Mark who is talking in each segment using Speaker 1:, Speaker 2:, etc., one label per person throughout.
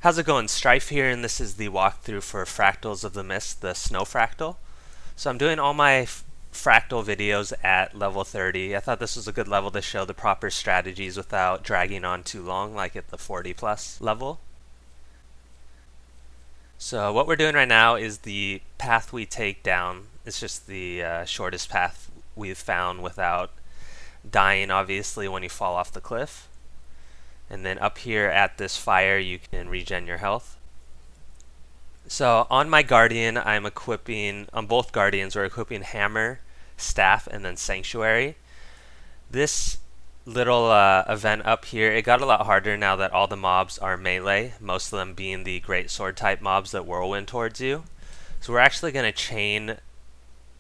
Speaker 1: How's it going? Strife here, and this is the walkthrough for Fractals of the Mist, the Snow Fractal. So I'm doing all my fractal videos at level 30. I thought this was a good level to show the proper strategies without dragging on too long, like at the 40 plus level. So what we're doing right now is the path we take down. It's just the shortest path we've found without dying, obviously, when you fall off the cliff. And then up here at this fire you can regen your health. So on my Guardian I'm equipping, on both Guardians we're equipping Hammer, Staff, and then Sanctuary. This little event up here, it got a lot harder now that all the mobs are melee, most of them being the Great Sword type mobs that whirlwind towards you. So we're actually going to chain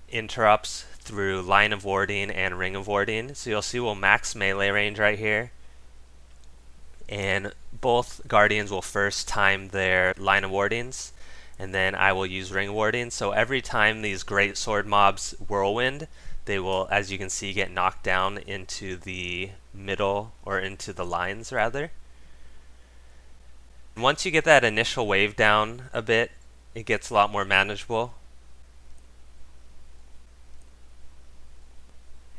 Speaker 1: interrupts through Line of Warding and Ring of Warding. So you'll see we'll max melee range right here. And both Guardians will first time their Line of Wardings, and then I will use Ring of Warding. So every time these Great Sword mobs whirlwind, they will, as you can see, get knocked down into the middle, or into the lines rather. Once you get that initial wave down a bit, it gets a lot more manageable.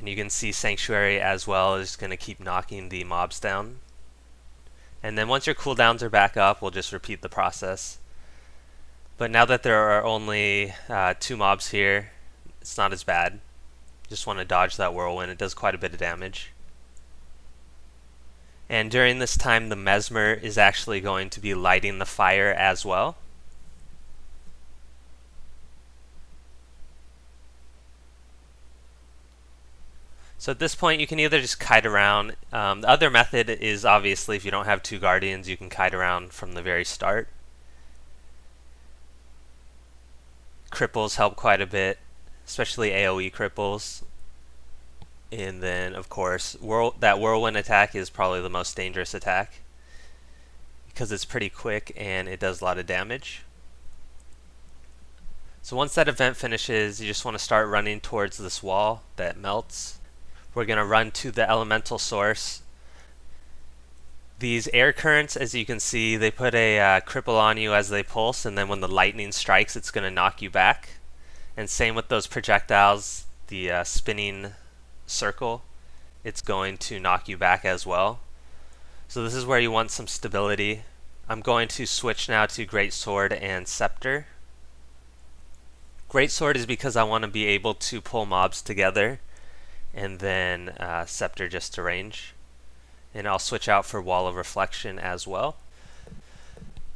Speaker 1: And you can see Sanctuary as well is going to keep knocking the mobs down. And then once your cooldowns are back up, we'll just repeat the process. But now that there are only 2 mobs here, it's not as bad. Just want to dodge that whirlwind. It does quite a bit of damage. And during this time, the Mesmer is actually going to be lighting the fire as well. So at this point you can either just kite around. The other method is obviously if you don't have 2 Guardians, you can kite around from the very start. Cripples help quite a bit, especially AoE cripples. And then of course that whirlwind attack is probably the most dangerous attack because it's pretty quick and it does a lot of damage. So once that event finishes, you just want to start running towards this wall that melts. We're going to run to the elemental source. These air currents, as you can see, they put a cripple on you as they pulse, and then when the lightning strikes, it's going to knock you back. And same with those projectiles, the spinning circle, it's going to knock you back as well. So this is where you want some stability. I'm going to switch now to Great Sword and Scepter. Great Sword is because I want to be able to pull mobs together, and then Scepter just to range. And I'll switch out for Wall of Reflection as well.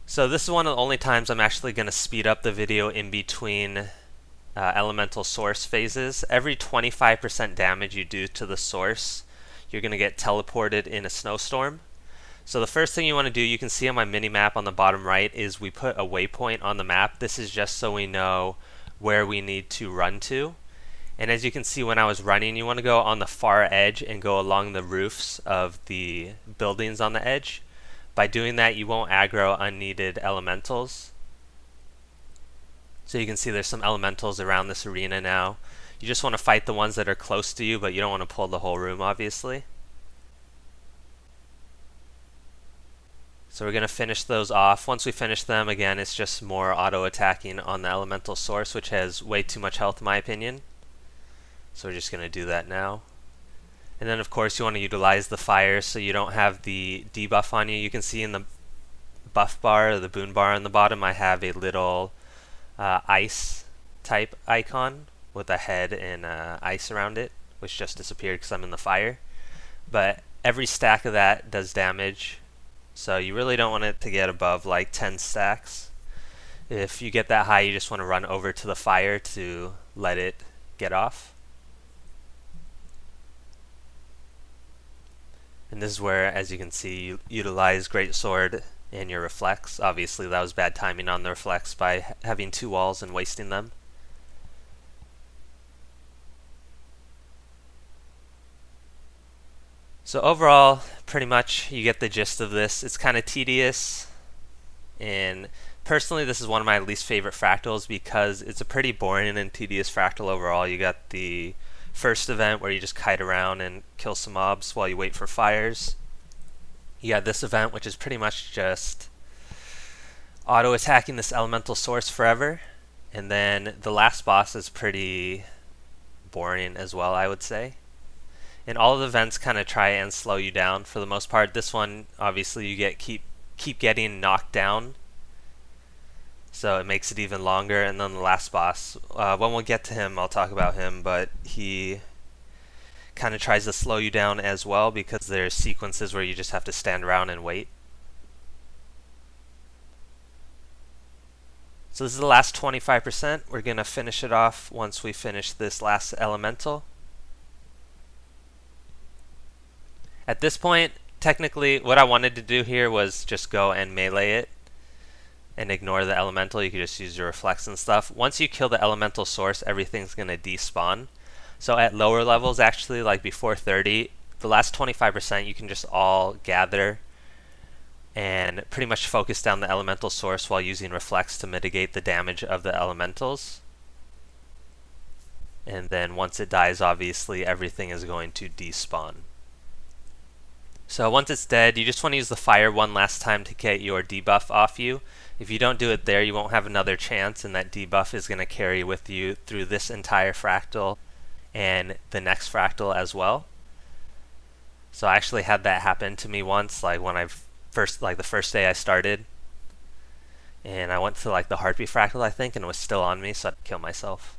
Speaker 1: So this is one of the only times I'm actually going to speed up the video in between elemental source phases. Every 25% damage you do to the source, you're going to get teleported in a snowstorm. So the first thing you want to do, you can see on my mini-map on the bottom right, is we put a waypoint on the map. This is just so we know where we need to run to. And as you can see when I was running, you want to go on the far edge and go along the roofs of the buildings on the edge. By doing that, you won't aggro unneeded elementals. So you can see there's some elementals around this arena now. You just want to fight the ones that are close to you, but you don't want to pull the whole room, obviously. So we're going to finish those off. Once we finish them, again, it's just more auto-attacking on the elemental source, which has way too much health in my opinion. So we're just going to do that now. And then of course you want to utilize the fire so you don't have the debuff on you. You can see in the buff bar, or the boon bar on the bottom, I have a little ice type icon with a head and ice around it, which just disappeared because I'm in the fire. But every stack of that does damage, so you really don't want it to get above like 10 stacks. If you get that high, you just want to run over to the fire to let it get off. And this is where, as you can see, you utilize Great Sword and your Reflects. Obviously that was bad timing on the Reflects by having 2 walls and wasting them. So overall, pretty much you get the gist of this. It's kind of tedious, and personally this is one of my least favorite fractals because it's a pretty boring and tedious fractal overall. You got the first event where you just kite around and kill some mobs while you wait for fires. You got this event which is pretty much just auto attacking this elemental source forever. And then the last boss is pretty boring as well, I would say. And all of the vents kind of try and slow you down for the most part. This one, obviously, you keep getting knocked down, so it makes it even longer. And then the last boss, when we'll get to him, I'll talk about him, but he kind of tries to slow you down as well because there's sequences where you just have to stand around and wait. So this is the last 25%. We're going to finish it off once we finish this last elemental. At this point, technically, what I wanted to do here was just go and melee it and ignore the elemental. You could just use your reflex and stuff. Once you kill the elemental source, everything's going to despawn. So at lower levels, actually, like before 30, the last 25% you can just all gather and pretty much focus down the elemental source while using reflex to mitigate the damage of the elementals. And then once it dies, obviously, everything is going to despawn. So once it's dead, you just want to use the fire one last time to get your debuff off you. If you don't do it there, you won't have another chance, and that debuff is going to carry with you through this entire fractal and the next fractal as well. So I actually had that happen to me once, like when the first day I started, and I went to like the heartbeat fractal, I think, and it was still on me, so I had to kill myself.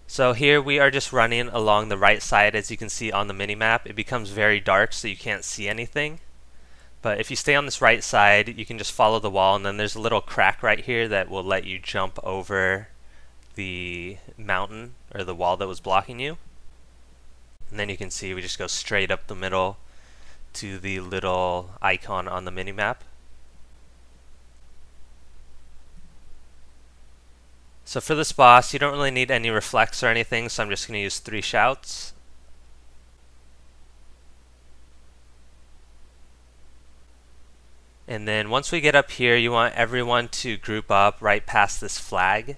Speaker 1: So here we are just running along the right side. As you can see on the minimap, it becomes very dark so you can't see anything. But if you stay on this right side, you can just follow the wall, and then there's a little crack right here that will let you jump over the mountain or the wall that was blocking you. And then you can see we just go straight up the middle to the little icon on the minimap. So for this boss, you don't really need any reflex or anything, so I'm just going to use 3 shouts. And then once we get up here, you want everyone to group up right past this flag,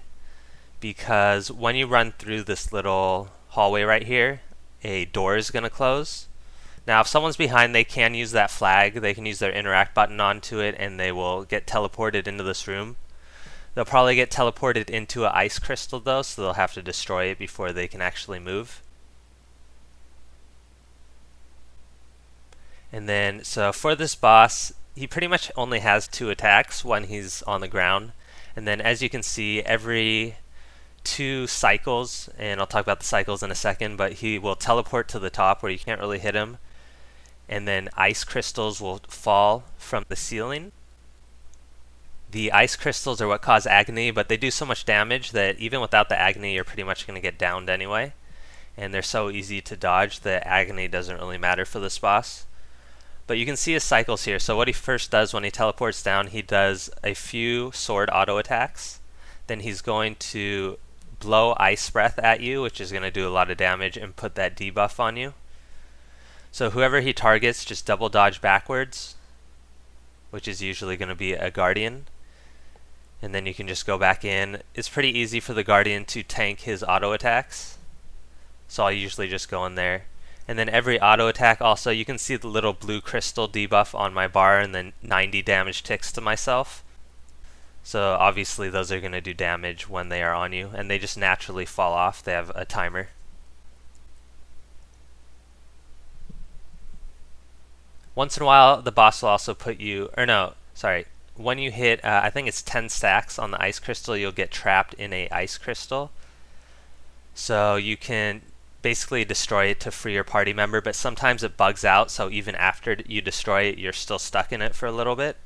Speaker 1: because when you run through this little hallway right here, a door is going to close. Now if someone's behind, they can use that flag. They can use their interact button onto it and they will get teleported into this room. They'll probably get teleported into an ice crystal though, so they'll have to destroy it before they can actually move. And then, so for this boss, he pretty much only has 2 attacks when he's on the ground. And then as you can see, every 2 cycles, and I'll talk about the cycles in a second, but he will teleport to the top where you can't really hit him. And then ice crystals will fall from the ceiling. The ice crystals are what cause agony, but they do so much damage that even without the agony, you're pretty much going to get downed anyway. And they're so easy to dodge that agony doesn't really matter for this boss. But you can see his cycles here. So what he first does when he teleports down, he does a few sword auto attacks. Then he's going to blow ice breath at you, which is going to do a lot of damage and put that debuff on you. So whoever he targets, just double dodge backwards, which is usually going to be a guardian. And then you can just go back in. It's pretty easy for the guardian to tank his auto attacks, so I'll usually just go in there. And then every auto attack also, you can see the little blue crystal debuff on my bar and then 90 damage ticks to myself. So obviously those are going to do damage when they are on you, and they just naturally fall off. They have a timer. Once in a while the boss will also put you, or no, sorry, when you hit, I think it's 10 stacks on the ice crystal, you'll get trapped in a ice crystal. So you can basically destroy it to free your party member, but sometimes it bugs out, so even after you destroy it, you're still stuck in it for a little bit.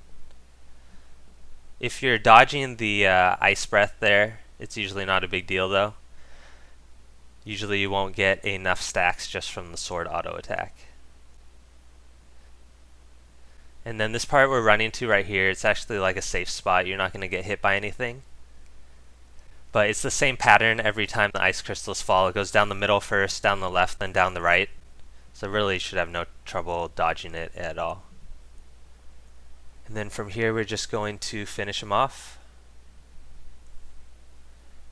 Speaker 1: If you're dodging the ice breath there, it's usually not a big deal though. Usually you won't get enough stacks just from the sword auto attack. And then this part we're running to right here, it's actually like a safe spot. You're not going to get hit by anything. But it's the same pattern every time the ice crystals fall. It goes down the middle first, down the left, then down the right. So really you should have no trouble dodging it at all. And then from here we're just going to finish him off.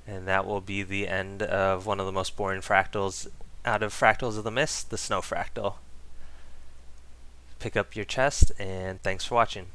Speaker 1: And that will be the end of one of the most boring fractals out of Fractals of the Mist, the Snow Fractal. pick up your chest, and thanks for watching.